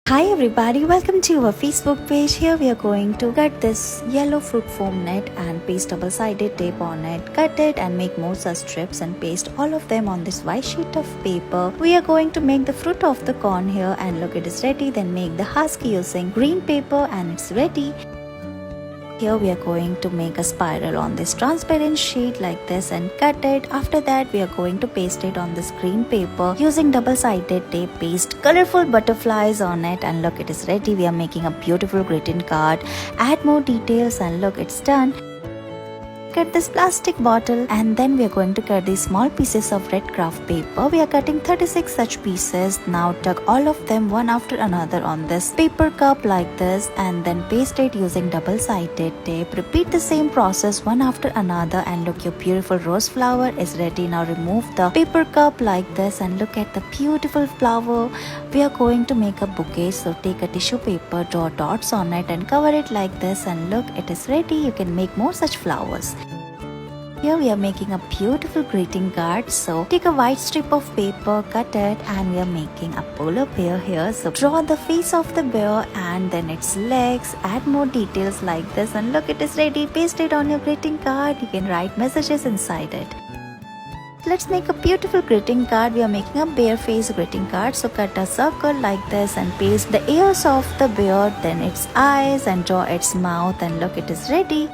Hi everybody, welcome to our Facebook page. Here we are going to cut this yellow fruit foam net and paste double-sided tape on it. Cut it and make more such strips and paste all of them on this white sheet of paper. We are going to make the fruit of the corn here, and look, it is ready. Then make the husk using green paper and it's ready. Here we are going to make a spiral on this transparent sheet like this and cut it. After that we are going to paste it on this green paper using double-sided tape. Paste colorful butterflies on it, and look, it is ready. We are making a beautiful greeting card. Add more details and look, it's done. Cut this plastic bottle, and then we are going to cut these small pieces of red craft paper. We are cutting 36 such pieces. Now tuck all of them one after another on this paper cup like this, and then paste it using double-sided tape. Repeat the same process one after another, and look, your beautiful rose flower is ready. Now remove the paper cup like this, and look at the beautiful flower. We are going to make a bouquet, so take a tissue paper, draw dots on it and cover it like this, and look, it is ready. You can make more such flowers. Here we are making a beautiful greeting card. So take a white strip of paper, cut it, and we are making a polar bear here. So draw the face of the bear and then its legs. Add more details like this, and look, it is ready. Paste it on your greeting card. You can write messages inside it. Let's make a beautiful greeting card. We are making a bear face greeting card. So cut a circle like this and paste the ears of the bear, then its eyes, and draw its mouth, and look, it is ready.